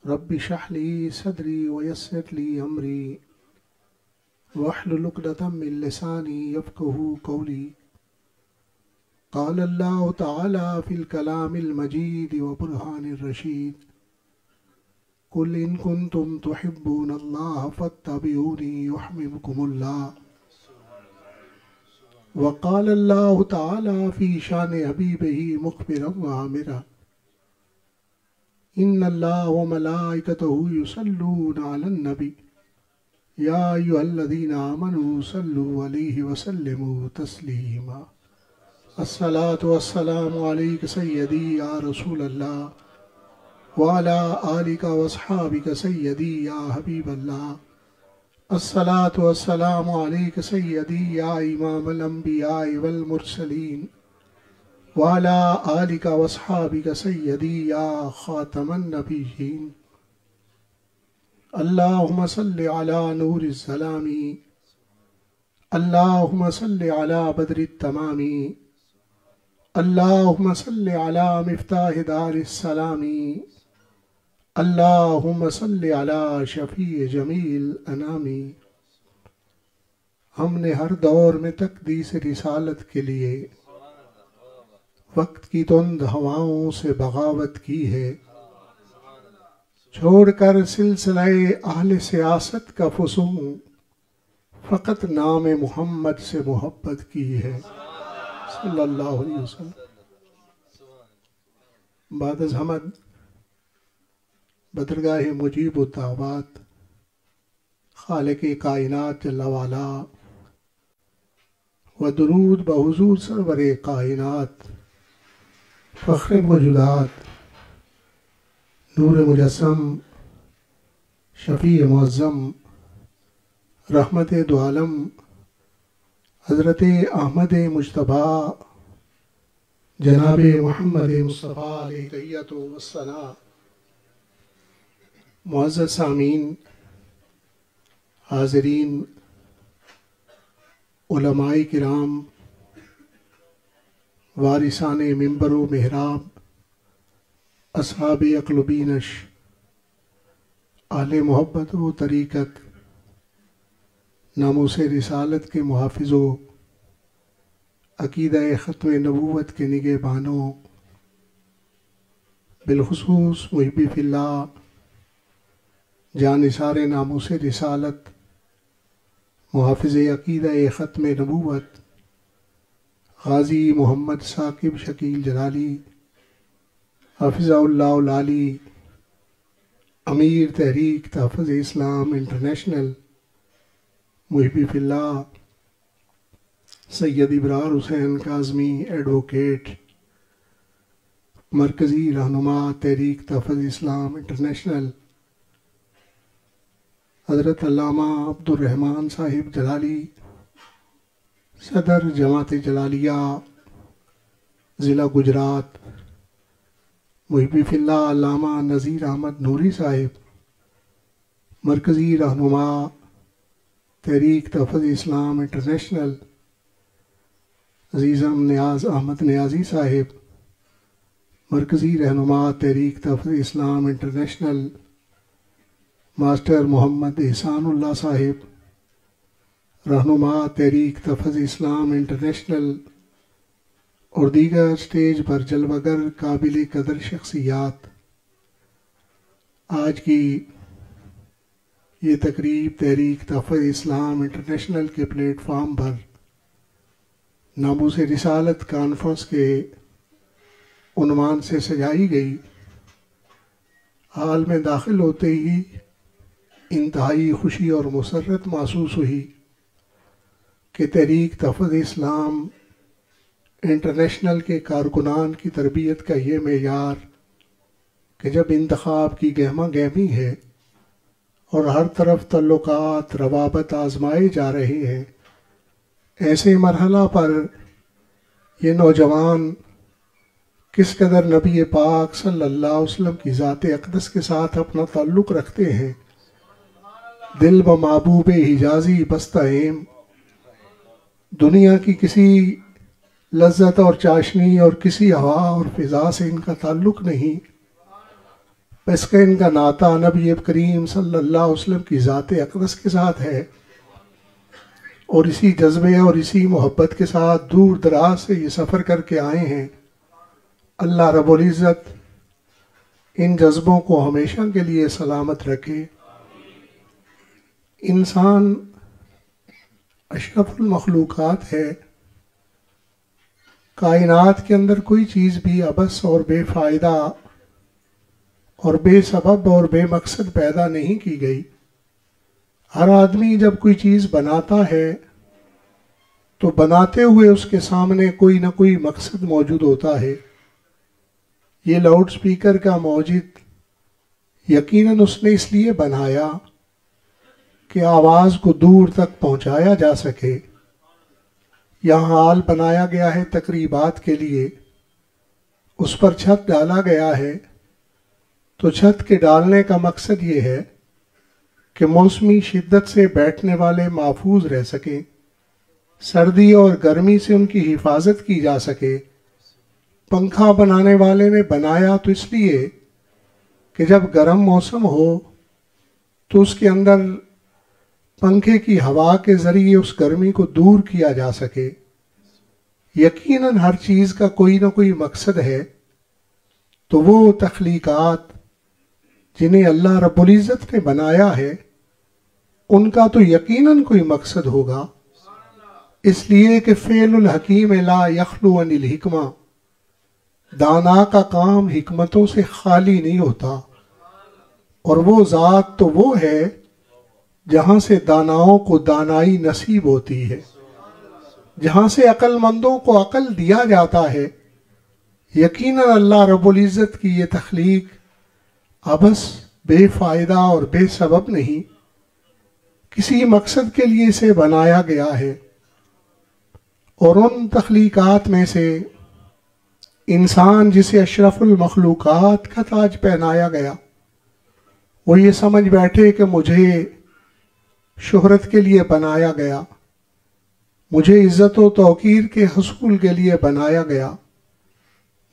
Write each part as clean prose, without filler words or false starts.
رب اشرح لي صدري ويسر لي أمري واحلل عقدة من لساني يفقهوا قولي. قال الله تعالى في الكلام المجيد وبرهان الرشيد: قل إن كنتم تحبون الله فاتبعوني يحببكم الله. وقال الله تعالى في شان حبيبه مخبرا وآمرا: إن الله وملائكته يصلون على النبي يا أيها الذين آمنوا صلوا عليه وسلموا تسليما. الصلاة والسلام عليك سيدي يا رسول الله وعلى آلك وأصحابك سيدي يا حبيب الله. الصلاة والسلام عليك سيدي يا إمام الأنبياء والمرسلين وعلى آلك وأصحابك سيدي يا خاتم النبيين. اللهم صل على نور الظلام، اللهم صل على بدر التمام، اللهم صل على مفتاح دار السلام، اللهم صل على شفیع جمیع الانام. ہم نے ہر دور میں تقدیس رسالت کے لیے وقت کی تند ہواؤں سے بغاوت کی ہے، چھوڑ کر سلسلہ اہل سیاست کا فسون فقط نام محمد سے محبت کی ہے صلی اللہ علیہ وسلم. بعد از حمد بدرگاہ مجیب الدعوات خالق کائنات جل وعلا و درود بحضور سرور کائنات فخر موجودات نور مجسم شفیع معظم رحمت دو عالم حضرت احمد مجتبی جناب محمد مصطفیٰ علیہ تحیۃ والثناء. معزز سامعین، حاضرین، علماء کرام، وارثان منبر و محراب، اصحاب عقل و بینش، اہل محبت و طریقت، ناموس رسالت کے محافظوں، عقیدہ ختم نبوت کے نگہبانوں، بالخصوص محبی فی اللہ، جانثار ناموس رسالت، محافظ عقیدہ ختم نبوت، غازی محمد ثاقب شکیل جلالی حافظہ اللہ العالی، امیر تحریک تحفظ اسلام انٹرنیشنل، محبی فی اللہ سید ابرار حسین کاظمی ایڈوکیٹ، مرکزی رہنما تحریک تحفظ اسلام انٹرنیشنل، حضرت علامہ عبد الرحمن صاحب جلالی، صدر جماعت جلالیہ ضلع گجرات، محبی فی اللہ علامہ نذیر احمد نوری صاحب، مرکزی رہنما تحریک تحفظ اسلام انٹرنیشنل، عزیزم نیاز احمد نیازی صاحب، مرکزی رہنما تحریک تحفظ اسلام انٹرنیشنل، ماسٹر محمد احسان اللہ صاحب، رہنما تحریک تحفظ اسلام انٹرنیشنل، اور دیگر اسٹیج پر جلوہ گر قابل قدر شخصیات. آج کی یہ تقریب تحریک تحفظ اسلام انٹرنیشنل کے پلیٹ فارم پر ناموس رسالت کانفرنس کے عنوان سے سجائی گئی. حال میں داخل ہوتے ہی انتہائی خوشی اور مسرت محسوس ہوئی کہ تحریک تحفظ اسلام انٹرنیشنل کے کارکنان کی تربیت کا یہ معیار کہ جب انتخاب کی گہمہ گہمی ہے اور ہر طرف تعلقات روابط آزمائے جا رہے ہیں، ایسے مرحلہ پر یہ نوجوان کس قدر نبی پاک صلی اللہ علیہ وسلم کی ذات اقدس کے ساتھ اپنا تعلق رکھتے ہیں. دل و محبوب حجازی بستہ ایم، دنیا کی کسی لذت اور چاشنی اور کسی ہوا اور فضا سے ان کا تعلق نہیں، بس کہ ان کا ناطہ نبی کریم صلی اللہ علیہ وسلم کی ذات اقدس کے ساتھ ہے، اور اسی جذبے اور اسی محبت کے ساتھ دور دراز سے یہ سفر کر کے آئے ہیں۔ اللہ رب العزت ان جذبوں کو ہمیشہ کے لیے سلامت رکھے۔ انسان اشرف المخلوقات ہے، کائنات کے اندر کوئی چیز بھی عبث اور بے فائدہ اور بے سبب اور بے مقصد پیدا نہیں کی گئی۔ ہر آدمی جب کوئی چیز بناتا ہے تو بناتے ہوئے اس کے سامنے کوئی نہ کوئی مقصد موجود ہوتا ہے۔ یہ لاؤڈ سپیکر کا موجد یقیناً اس نے اس لیے بنایا کہ آواز کو دور تک پہنچایا جا سکے۔ یہاں ہال بنایا گیا ہے تقریبات کے لیے، اس پر چھت ڈالا گیا ہے، تو چھت کے ڈالنے کا مقصد یہ ہے کہ موسمی شدت سے بیٹھنے والے محفوظ رہ سکیں، سردی اور گرمی سے ان کی حفاظت کی جا سکے۔ پنکھا بنانے والے نے بنایا تو اس لیے کہ جب گرم موسم ہو تو اس کے اندر پنکھے کی ہوا کے ذریعے اس گرمی کو دور کیا جا سکے۔ یقیناً ہر چیز کا کوئی نہ کوئی مقصد ہے، تو وہ تخلیقات جنہیں اللہ رب العزت نے بنایا ہے ان کا تو یقیناً کوئی مقصد ہوگا، اس لیے کہ فعل الحکیم لا یخلو عن الحکمہ، دانا کا کام حکمتوں سے خالی نہیں ہوتا، اور وہ ذات تو وہ ہے جہاں سے داناؤں کو دانائی نصیب ہوتی ہے، جہاں سے عقل مندوں کو عقل دیا جاتا ہے۔ یقیناً اللہ رب العزت کی یہ تخلیق عبث بے فائدہ اور بے سبب نہیں، کسی مقصد کے لیے اسے بنایا گیا ہے۔ اور ان تخلیقات میں سے انسان جسے اشرف المخلوقات کا تاج پہنایا گیا، وہ یہ سمجھ بیٹھے کہ مجھے شہرت کے لیے بنایا گیا، مجھے عزت و توقیر کے حصول کے لیے بنایا گیا،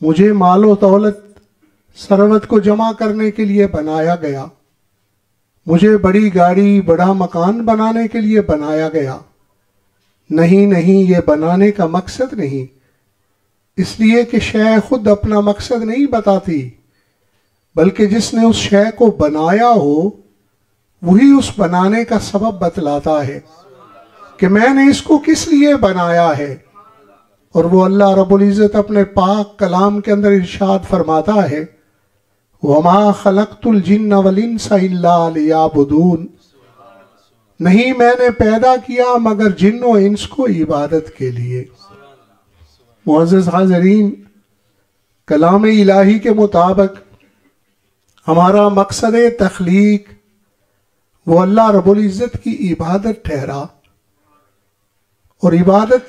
مجھے مال و دولت ثروت کو جمع کرنے کے لیے بنایا گیا، مجھے بڑی گاڑی بڑا مکان بنانے کے لیے بنایا گیا۔ نہیں نہیں، یہ بنانے کا مقصد نہیں، اس لیے کہ شے خود اپنا مقصد نہیں بتاتی، بلکہ جس نے اس شے کو بنایا ہو وہی اس بنانے کا سبب بتلاتا ہے کہ میں نے اس کو کس لیے بنایا ہے۔ اور وہ اللہ رب العزت اپنے پاک کلام کے اندر ارشاد فرماتا ہے، وَمَا خَلَقْتُ الْجِنَّ وَالْإِنسَ إِلَّا لِيَعْبُدُونَ، نہیں میں نے پیدا کیا مگر جن و انس کو عبادت کے لیے۔ معزز حاضرین، کلام الہی کے مطابق ہمارا مقصد تخلیق وہ اللہ رب العزت کی عبادت ٹھہرا، اور عبادت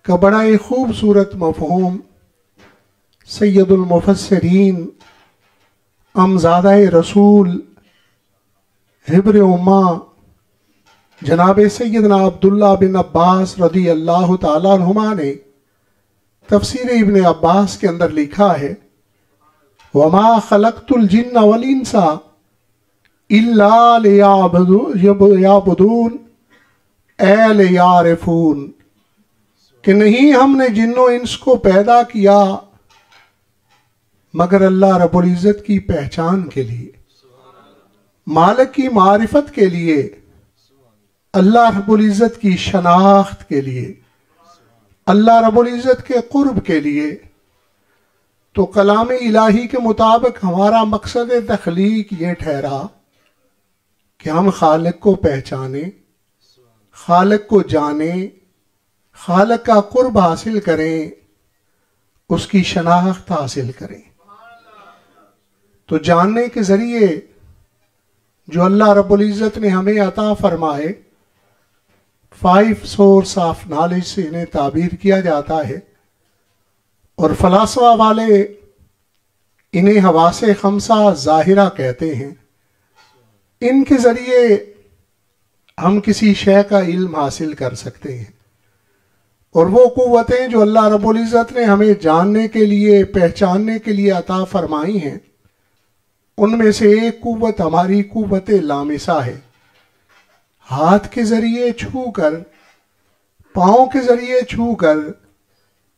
کا بڑا ایک خوبصورت مفہوم سید المفسرین امزادہ رسول حبر امہ جناب سیدنا عبداللہ بن عباس رضی اللہ تعالیٰ عنہما نے تفسیر ابن عباس کے اندر لکھا ہے، وَمَا خَلَقْتُ الْجِنَّ وَالْإِنسَ إِلَّا لِيَعْبُدُونَ اے لِيَعْرِفُونَ، کہ نہیں ہم نے جن و انس کو پیدا کیا مگر اللہ رب العزت کی پہچان کے لیے، مالک کی معرفت کے لیے، اللہ رب العزت کی شناخت کے لیے، اللہ رب العزت کے قرب کے لیے۔ تو کلام الہی کے مطابق ہمارا مقصد تخلیق یہ ٹھہرا کہ ہم خالق کو پہچانیں، خالق کو جانیں، خالق کا قرب حاصل کریں، اس کی شناخت حاصل کریں۔ تو جاننے کے ذریعے جو اللہ رب العزت نے ہمیں عطا فرمائے، 5 سورس آف نالج سے انہیں تعبیر کیا جاتا ہے، اور فلاسفہ والے انہیں حواس خمسہ ظاہرہ کہتے ہیں۔ ان کے ذریعے ہم کسی شے کا علم حاصل کر سکتے ہیں، اور وہ قوتیں جو اللہ رب العزت نے ہمیں جاننے کے لیے، پہچاننے کے لیے عطا فرمائی ہیں، ان میں سے ایک قوت ہماری قوت لامسہ ہے، ہاتھ کے ذریعے چھو کر، پاؤں کے ذریعے چھو کر،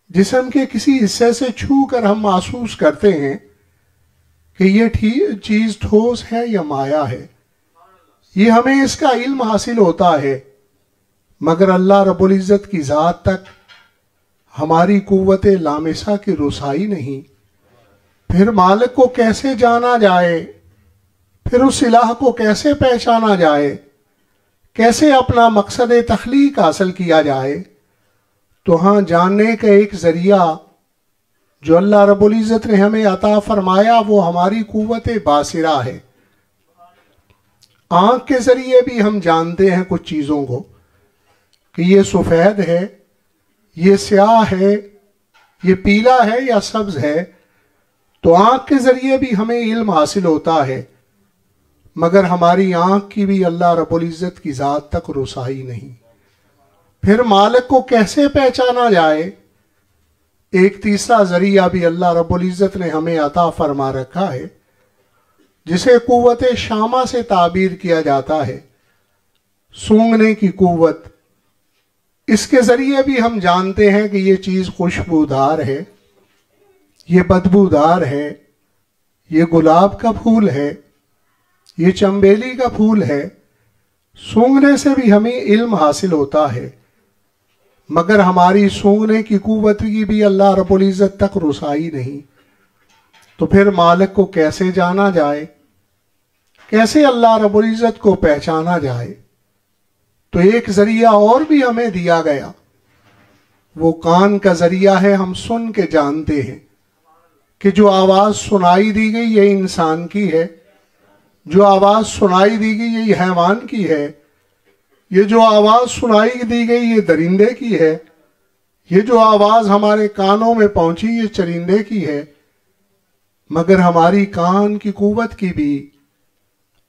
جسم کے کسی حصے سے چھو کر ہم محسوس کرتے ہیں کہ یہ چیز ٹھوس ہے یا مایا ہے، یہ ہمیں اس کا علم حاصل ہوتا ہے، مگر اللہ رب العزت کی ذات تک ہماری قوت لامسہ کی رسائی نہیں۔ پھر مالک کو کیسے جانا جائے، پھر اس الہ کو کیسے پہچانا جائے، کیسے اپنا مقصد تخلیق حاصل کیا جائے؟ تو ہاں، جاننے کا ایک ذریعہ جو اللہ رب العزت نے ہمیں عطا فرمایا وہ ہماری قوت باصرہ ہے۔ آنکھ کے ذریعے بھی ہم جانتے ہیں کچھ چیزوں کو کہ یہ سفید ہے، یہ سیاہ ہے، یہ پیلا ہے یا سبز ہے، تو آنکھ کے ذریعے بھی ہمیں علم حاصل ہوتا ہے، مگر ہماری آنکھ کی بھی اللہ رب العزت کی ذات تک رسائی نہیں۔ پھر مالک کو کیسے پہچانا جائے؟ ایک تیسرا ذریعہ بھی اللہ رب العزت نے ہمیں عطا فرما رکھا ہے، جسے قوت شامہ سے تعبیر کیا جاتا ہے، سونگھنے کی قوت۔ اس کے ذریعے بھی ہم جانتے ہیں کہ یہ چیز خوشبودار ہے، یہ بدبودار ہے، یہ گلاب کا پھول ہے، یہ چنبیلی کا پھول ہے۔ سونگھنے سے بھی ہمیں علم حاصل ہوتا ہے، مگر ہماری سونگھنے کی قوت کی بھی اللہ رب العزت تک رسائی نہیں۔ تو پھر مالک کو کیسے جانا جائے، کیسے اللہ رب العزت کو پہچانا جائے؟ تو ایک ذریعہ اور بھی ہمیں دیا گیا، وہ کان کا ذریعہ ہے۔ ہم سن کے جانتے ہیں کہ جو آواز سنائی دی گئی یہ انسان کی ہے، جو آواز سنائی دی گئی یہ حیوان کی ہے، یہ جو آواز سنائی دی گئی یہ درندے کی ہے، یہ جو آواز ہمارے کانوں میں پہنچی یہ چرندے کی ہے، مگر ہماری کان کی قوت کی بھی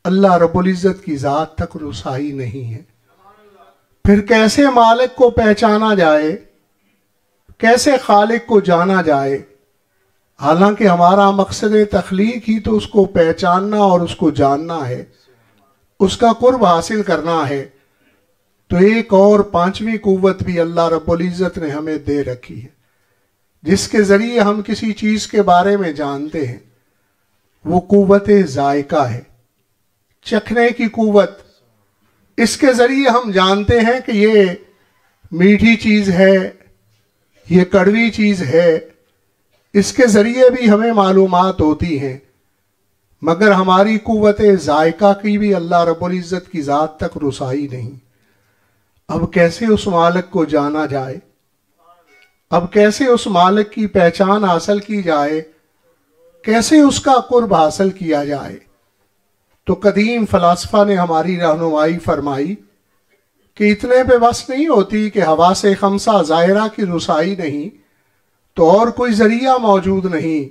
اللہ رب العزت کی ذات تک رسائی نہیں ہے۔ پھر کیسے مالک کو پہچانا جائے، کیسے خالق کو جانا جائے؟ حالانکہ ہمارا مقصد تخلیق ہی تو اس کو پہچاننا اور اس کو جاننا ہے، اس کا قرب حاصل کرنا ہے۔ تو ایک اور پانچویں قوت بھی اللہ رب العزت نے ہمیں دے رکھی ہے، جس کے ذریعے ہم کسی چیز کے بارے میں جانتے ہیں، وہ قوت ذائقہ ہے، چکھنے کی قوت۔ اس کے ذریعے ہم جانتے ہیں کہ یہ میٹھی چیز ہے، یہ کڑوی چیز ہے، اس کے ذریعے بھی ہمیں معلومات ہوتی ہیں، مگر ہماری قوت ذائقہ کی بھی اللہ رب العزت کی ذات تک رسائی نہیں۔ اب کیسے اس مالک کو جانا جائے؟ اب کیسے اس مالک کی پہچان حاصل کی جائے؟ کیسے اس کا قرب حاصل کیا جائے؟ تو قدیم فلاسفہ نے ہماری رہنمائی فرمائی کہ اتنے پہ بس نہیں ہوتی کہ حواس خمسہ ظاہرہ کی رسائی نہیں تو اور کوئی ذریعہ موجود نہیں،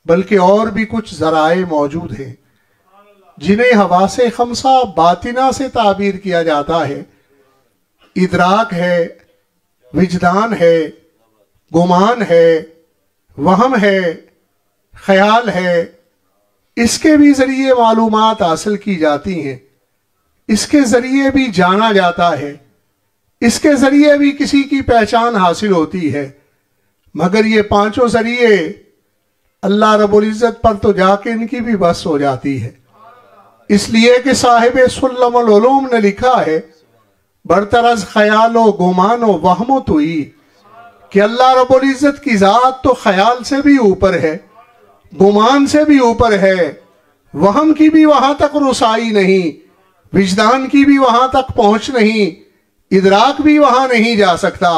بلکہ اور بھی کچھ ذرائع موجود ہیں جنہیں حواس خمسہ باطنہ سے تعبیر کیا جاتا ہے۔ ادراک ہے، وجدان ہے، گمان ہے، وہم ہے، خیال ہے، اس کے بھی ذریعے معلومات حاصل کی جاتی ہیں، اس کے ذریعے بھی جانا جاتا ہے، اس کے ذریعے بھی کسی کی پہچان حاصل ہوتی ہے، مگر یہ پانچوں ذریعے اللہ رب العزت پر تو جا کے ان کی بھی بس ہو جاتی ہے۔ اس لیے کہ صاحب سلم العلوم نے لکھا ہے، برتر از خیال و گمان و وہم و توئی، کہ اللہ رب العزت کی ذات تو خیال سے بھی اوپر ہے، گمان سے بھی اوپر ہے، وہم کی بھی وہاں تک رسائی نہیں، وجدان کی بھی وہاں تک پہنچ نہیں، ادراک بھی وہاں نہیں جا سکتا۔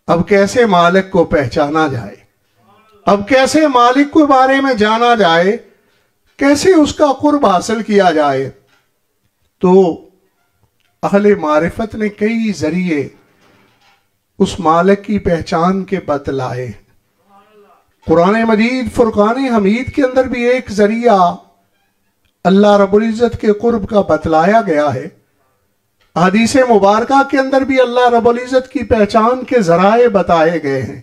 اب کیسے مالک کو پہچانا جائے؟ اب کیسے مالک کے بارے میں جانا جائے؟ کیسے اس کا قرب حاصل کیا جائے؟ تو اہل معرفت نے کئی ذریعے اس مالک کی پہچان کے بتلائے۔ قرآن مجید فرقان حمید کے اندر بھی ایک ذریعہ اللہ رب العزت کے قرب کا بتلایا گیا ہے۔ حدیث مبارکہ کے اندر بھی اللہ رب العزت کی پہچان کے ذرائع بتائے گئے ہیں،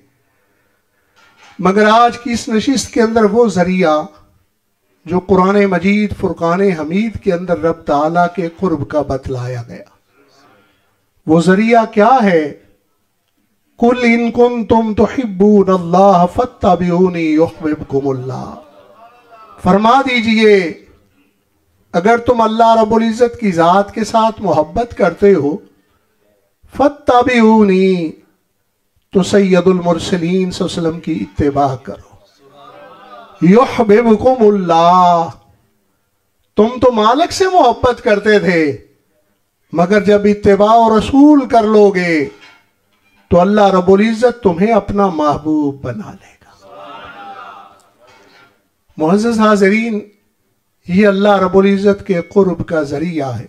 مگر آج کی اس نشست کے اندر وہ ذریعہ جو قرآن مجید فرقان حمید کے اندر رب تعالیٰ کے قرب کا بتلایا گیا، وہ ذریعہ کیا ہے؟ قُلْ إِن كُنتُمْ تُحِبُّونَ اللَّهَ فَاتَّبِعُونِي يُحْبِبْكُمُ اللَّهُ، فرما دیجئے اگر تم اللہ رب العزت کی ذات کے ساتھ محبت کرتے ہو، فَاتَّبِعُونِي، تو سید المرسلین صلی اللہ علیہ وسلم کی اتباع کرو، یحببکم اللہ، تم تو مالک سے محبت کرتے تھے، مگر جب اتباع رسول کر لو گے تو اللہ رب العزت تمہیں اپنا محبوب بنا لے گا۔ معزز حاضرین، یہ اللہ رب العزت کے قرب کا ذریعہ ہے۔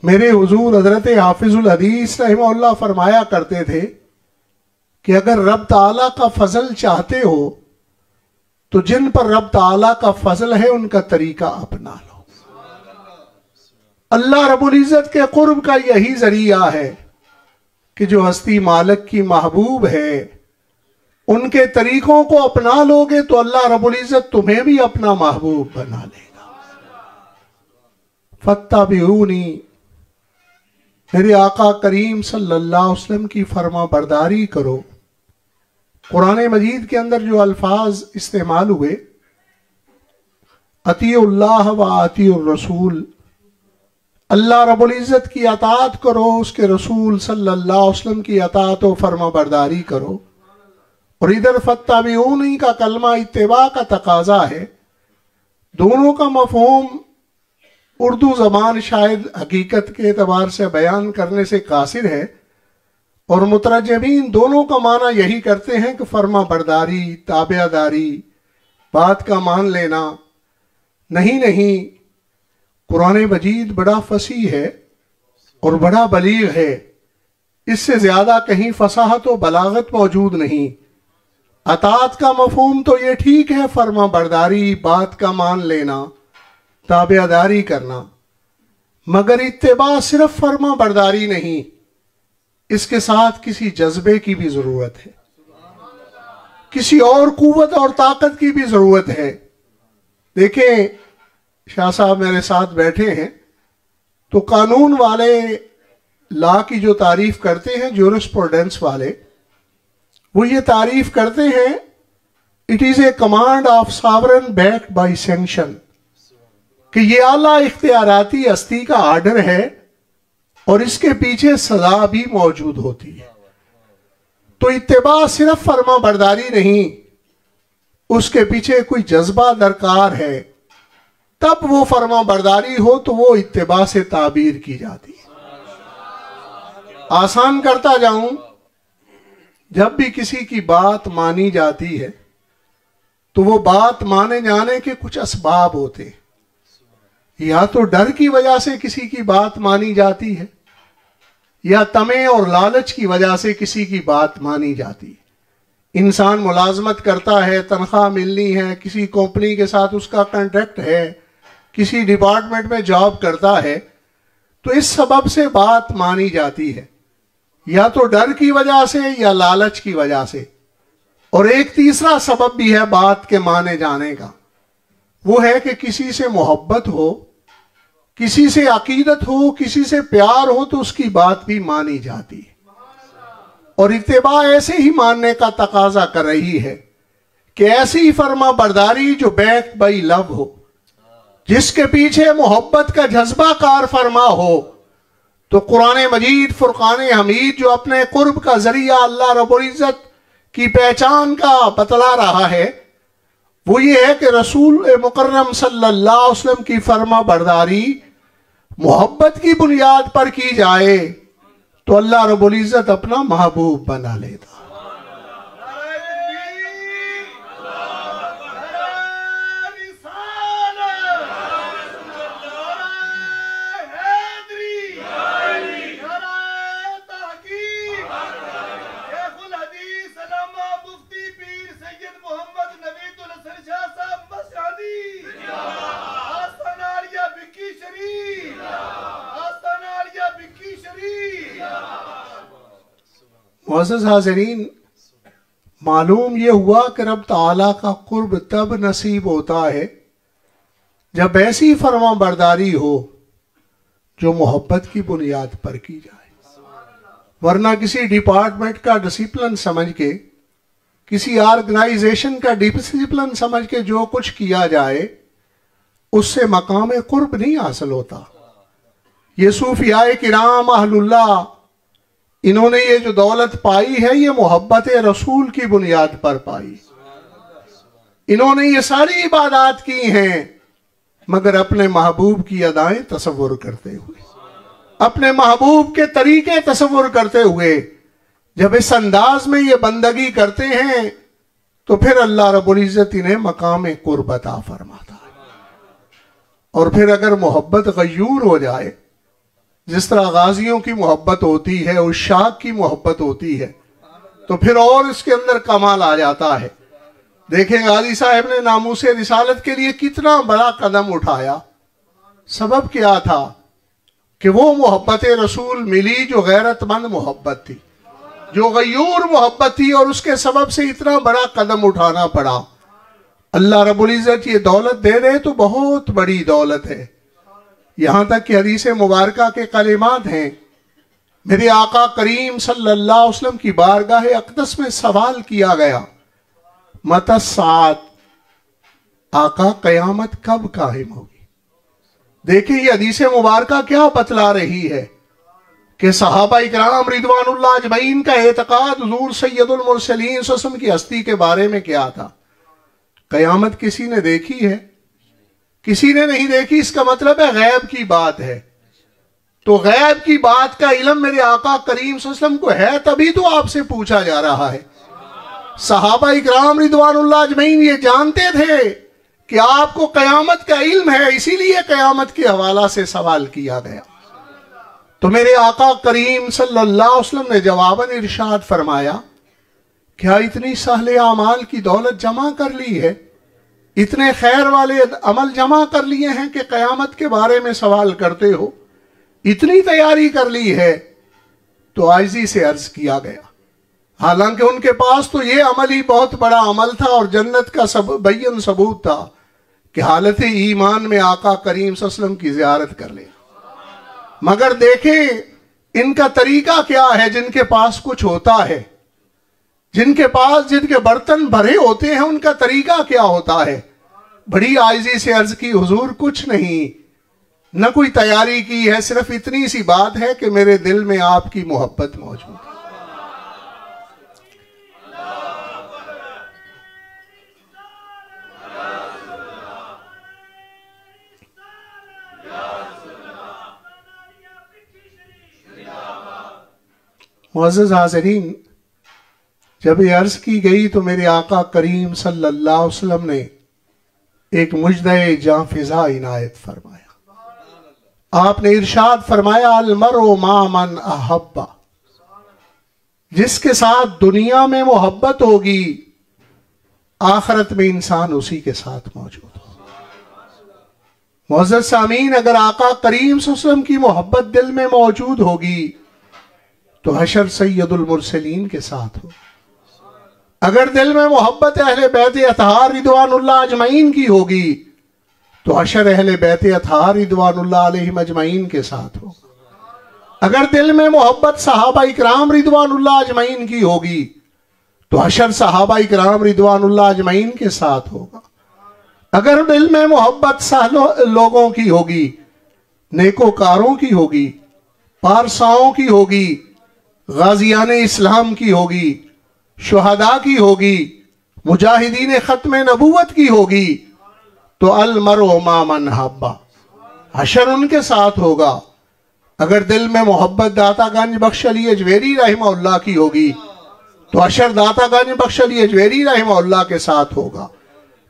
میرے حضور حضرت حافظ الحدیث رحمہ اللہ فرمایا کرتے تھے کہ اگر رب تعالیٰ کا فضل چاہتے ہو تو جن پر رب تعالیٰ کا فضل ہے ان کا طریقہ اپنا لو۔ اللہ رب العزت کے قرب کا یہی ذریعہ ہے کہ جو ہستی مالک کی محبوب ہے ان کے طریقوں کو اپنا لو گے تو اللہ رب العزت تمہیں بھی اپنا محبوب بنا لے گا۔ فَاتَّبِعُونِی، میرے آقا کریم صلی اللہ علیہ وسلم کی فرما برداری کرو۔ قرآن مجید کے اندر جو الفاظ استعمال ہوئے، اطیعوا اللہ و اطیعوا الرسول، اللہ رب العزت کی اطاعت کرو، اس کے رسول صلی اللہ علیہ وسلم کی اطاعت و فرما برداری کرو، اور ادھر فَاتَّبِعُونِی کا کلمہ اتباع کا تقاضا ہے۔ دونوں کا مفہوم اردو زبان شاید حقیقت کے اعتبار سے بیان کرنے سے قاصر ہے، اور مترجمین دونوں کا معنی یہی کرتے ہیں کہ فرما برداری، تابع داری، بات کا مان لینا۔ نہیں، قرآن مجید بڑا فصیح ہے اور بڑا بلیغ ہے، اس سے زیادہ کہیں فصاحت و بلاغت موجود نہیں۔ اطاعت کا مفہوم تو یہ ٹھیک ہے، فرما برداری، بات کا مان لینا، تابع داری کرنا، مگر اتباع صرف فرما برداری نہیں، اس کے ساتھ کسی جذبے کی بھی ضرورت ہے، کسی اور قوت اور طاقت کی بھی ضرورت ہے۔ دیکھیں، شاہ صاحب میرے ساتھ بیٹھے ہیں تو قانون والے لا کی جو تعریف کرتے ہیں، جورسپروڈنس والے، وہ یہ تعریف کرتے ہیں it is a command of sovereign backed by sanction, کہ یہ اعلیٰ اختیاراتی ہستی کا آرڈر ہے اور اس کے پیچھے سزا بھی موجود ہوتی ہے۔ تو اتباع صرف فرما برداری نہیں، اس کے پیچھے کوئی جذبہ درکار ہے، تب وہ فرما برداری ہو تو وہ اتباع سے تعبیر کی جاتی ہے۔ آسان کرتا جاؤں، جب بھی کسی کی بات مانی جاتی ہے تو وہ بات مانے جانے کے کچھ اسباب ہوتے ہیں۔ یا تو ڈر کی وجہ سے کسی کی بات مانی جاتی ہے، یا طمع اور لالچ کی وجہ سے کسی کی بات مانی جاتی ہے۔ انسان ملازمت کرتا ہے، تنخواہ ملنی ہے، کسی کمپنی کے ساتھ اس کا کنٹریکٹ ہے، کسی ڈپارٹمنٹ میں جاب کرتا ہے، تو اس سبب سے بات مانی جاتی ہے، یا تو ڈر کی وجہ سے یا لالچ کی وجہ سے۔ اور ایک تیسرا سبب بھی ہے بات کے مانے جانے کا، وہ ہے کہ کسی سے محبت ہو، کسی سے عقیدت ہو، کسی سے پیار ہو تو اس کی بات بھی مانی جاتی ہے۔ اور اتباع ایسے ہی ماننے کا تقاضا کر رہی ہے کہ ایسی فرما برداری جو بیکڈ بائی لو ہو، جس کے پیچھے محبت کا جذبہ کار فرما ہو۔ تو قرآن مجید فرقان حمید جو اپنے قرب کا ذریعہ اللہ رب العزت کی پہچان کا بتلا رہا ہے، وہ یہ ہے کہ رسول مکرم صلی اللہ علیہ وسلم کی فرما برداری محبت کی بنیاد پر کی جائے تو اللہ رب العزت اپنا محبوب بنا لیتا۔ معزز حاضرین، معلوم یہ ہوا کہ رب تعالیٰ کا قرب تب نصیب ہوتا ہے جب ایسی فرما برداری ہو جو محبت کی بنیاد پر کی جائے، ورنہ کسی ڈپارٹمنٹ کا ڈسپلن سمجھ کے، کسی آرگنائزیشن کا ڈسپلن سمجھ کے جو کچھ کیا جائے اس سے مقام قرب نہیں حاصل ہوتا۔ یہ صوفیاء کرام اہل اللہ، انہوں نے یہ جو دولت پائی ہے یہ محبت رسول کی بنیاد پر پائی۔ انہوں نے یہ ساری عبادات کی ہیں مگر اپنے محبوب کی ادائیں تصور کرتے ہوئے، اپنے محبوب کے طریقے تصور کرتے ہوئے۔ جب اس انداز میں یہ بندگی کرتے ہیں تو پھر اللہ رب العزت انہیں مقام قرب عطا فرماتا ہے۔ اور پھر اگر محبت غیور ہو جائے، جس طرح غازیوں کی محبت ہوتی ہے، عشاق کی محبت ہوتی ہے، تو پھر اور اس کے اندر کمال آ جاتا ہے۔ دیکھیں غازی صاحب نے ناموس رسالت کے لیے کتنا بڑا قدم اٹھایا۔ سبب کیا تھا؟ کہ وہ محبت رسول ملی جو غیرت مند محبت تھی، جو غیور محبت تھی، اور اس کے سبب سے اتنا بڑا قدم اٹھانا پڑا۔ اللہ رب العزت یہ دولت دے دے تو بہت بڑی دولت ہے۔ یہاں تک کہ حدیث مبارکہ کے کلمات ہیں، میرے آقا کریم صلی اللہ علیہ وسلم کی بارگاہ اقدس میں سوال کیا گیا، متی الساعۃ، آقا قیامت کب قائم ہوگی؟ دیکھیں یہ حدیث مبارکہ کیا بتلا رہی ہے کہ صحابہ اکرام رضوان اللہ اجمعین کا اعتقاد حضور سید المرسلین صلی اللہ علیہ وسلم کی ہستی کے بارے میں کیا تھا۔ قیامت کسی نے دیکھی ہے؟ کسی نے نہیں دیکھی، اس کا مطلب ہے غیب کی بات ہے۔ تو غیب کی بات کا علم میرے آقا کریم صلی اللہ علیہ وسلم کو ہے، تبھی تو آپ سے پوچھا جا رہا ہے۔ صحابہ اکرام رضوان اللہ اجمعین یہ جانتے تھے کہ آپ کو قیامت کا علم ہے، اسی لیے قیامت کے حوالہ سے سوال کیا گیا۔ تو میرے آقا کریم صلی اللہ علیہ وسلم نے جواباً ارشاد فرمایا، کیا اتنی سہل اعمال کی دولت جمع کر لی ہے، اتنے خیر والے عمل جمع کر لیے ہیں کہ قیامت کے بارے میں سوال کرتے ہو؟ اتنی تیاری کر لی ہے؟ تو عاجزی سے عرض کیا گیا، حالانکہ ان کے پاس تو یہ عمل ہی بہت بڑا عمل تھا اور جنت کا بین ثبوت تھا کہ حالت ایمان میں آقا کریم صلی اللہ علیہ وسلم کی زیارت کر لیں۔ مگر دیکھیں ان کا طریقہ کیا ہے، جن کے پاس کچھ ہوتا ہے، جن کے برتن بھرے ہوتے ہیں، ان کا طریقہ کیا ہوتا ہے۔ بڑی عاجزی سے عرض کی، حضور کچھ نہیں، نہ کوئی تیاری کی ہے، صرف اتنی سی بات ہے کہ میرے دل میں آپ کی محبت موجود ہے۔ معزز حاضرین، جب یہ عرض کی گئی تو میرے آقا کریم صلی اللہ علیہ وسلم نے ایک مجدہ جاں فضا عنایت فرمایا۔ آپ نے ارشاد فرمایا، المرء مع من احب، جس کے ساتھ دنیا میں محبت ہوگی آخرت میں انسان اسی کے ساتھ موجود ہو۔ معزز سامعین، اگر آقا کریم صلی اللہ علیہ وسلم کی محبت دل میں موجود ہوگی تو حشر سید المرسلین کے ساتھ ہو۔ اگر دل میں محبت اہل بیت اطہار رضوان اللہ اجمعین کی ہوگی تو حشر اہل بیت اطہار رضوان اللہ علیہم اجمعین کے ساتھ ہو۔ اگر دل میں محبت صحابہ اکرام رضوان اللہ اجمعین کی ہوگی تو حشر صحابہ اکرام رضوان اللہ اجمعین کے ساتھ ہوگا۔ اگر دل میں محبت لوگوں کی ہوگی، نیکوکاروں کی ہوگی، پارساؤں کی ہوگی، غازیان اسلام کی ہوگی، شہداء کی ہوگی، مجاہدین ختم نبوت کی ہوگی، تو المرء مع من احب، حشر ان کے ساتھ ہوگا۔ اگر دل میں محبت داتا گنج بخش علی اجویری رحمہ اللہ کی ہوگی تو حشر داتا گنج بخش علی اجویری رحمہ اللہ کے ساتھ ہوگا۔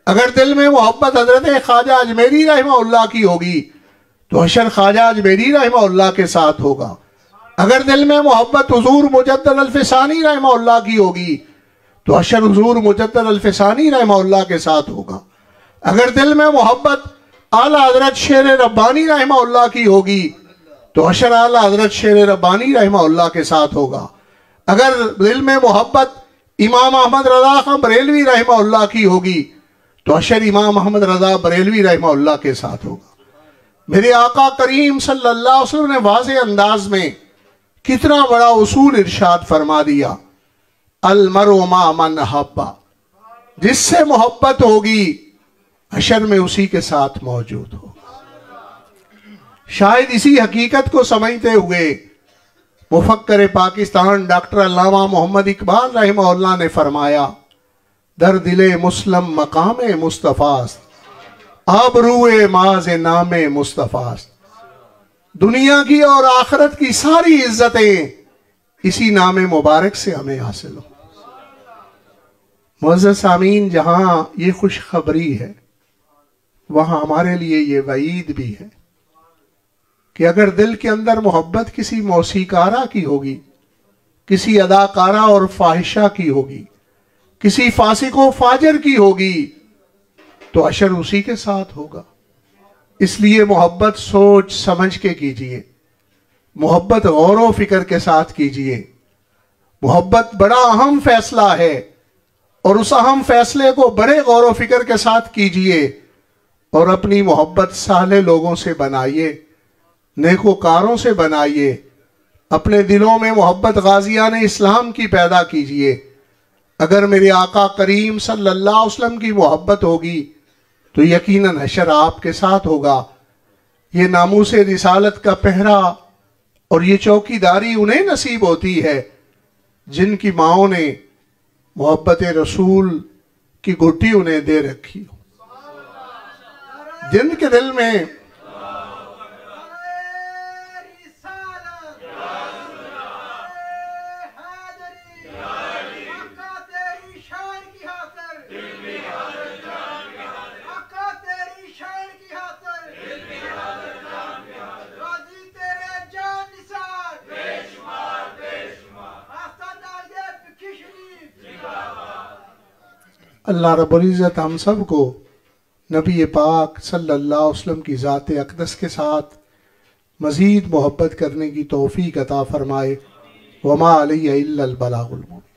اگر دل میں محبت حضرت خواجہ اجمیری رحمہ اللہ کی ہوگی تو حشر خواجہ اجمیری رحمہ اللہ کے ساتھ ہوگا۔ اگر دل میں محبت حضور مجدد الفسانی رحمہ اللہ کی ہوگی تو حشر حضور مجدد الفسانی رحمہ اللہ کے ساتھ ہوگا۔ اگر دل میں محبت اعلیٰ حضرت شیر ربانی رحمہ اللہ کی ہوگی تو حشر اعلیٰ حضرت شیر ربانی رحمہ اللہ کے ساتھ ہوگا۔ اگر دل میں محبت امام احمد رضا خان بریلوی رحمہ اللہ کی ہوگی تو اشر امام محمد رضا بریلوی رحمہ اللہ کے ساتھ ہوگا۔ میرے آقا کریم صلی اللہ علیہ وسلم نے واضح انداز میں کتنا بڑا اصول ارشاد فرما دیا، المرء مع من احب، جس سے محبت ہوگی حشر میں اسی کے ساتھ موجود ہوگا۔ شاید اسی حقیقت کو سمجھتے ہوئے مفکر پاکستان ڈاکٹر علامہ محمد اقبال رحمہ اللہ نے فرمایا، در دل مسلم مقام مصطفیٰ است، آبروئے ماز نام مصطفیٰ است۔ دنیا کی اور آخرت کی ساری عزتیں اسی نام مبارک سے ہمیں حاصل ہو۔ معزز سامعین، جہاں یہ خوشخبری ہے وہاں ہمارے لیے یہ وعید بھی ہے کہ اگر دل کے اندر محبت کسی موسیقارہ کی ہوگی، کسی اداکارہ اور فاحشہ کی ہوگی، کسی فاسق و فاجر کی ہوگی، تو حشر اسی کے ساتھ ہوگا۔ اس لیے محبت سوچ سمجھ کے کیجئے، محبت غور و فکر کے ساتھ کیجئے۔ محبت بڑا اہم فیصلہ ہے، اور اس اہم فیصلے کو بڑے غور و فکر کے ساتھ کیجئے، اور اپنی محبت صالح لوگوں سے بنائیے، نیکوکاروں سے بنائیے۔ اپنے دلوں میں محبت غازیان اسلام کی پیدا کیجئے۔ اگر میرے آقا کریم صلی اللہ علیہ وسلم کی محبت ہوگی تو یقیناً حشر آپ کے ساتھ ہوگا۔ یہ ناموس رسالت کا پہرا اور یہ چوکیداری انہیں نصیب ہوتی ہے جن کی ماؤں نے محبت رسول کی گھٹی انہیں دے رکھی ہو، جن کے دل میں اللہ رب العزت ہم سب کو نبی پاک صلی اللہ علیہ وسلم کی ذات اقدس کے ساتھ مزید محبت کرنے کی توفیق عطا فرمائے۔ وما علیہ الا البلاغ المبین۔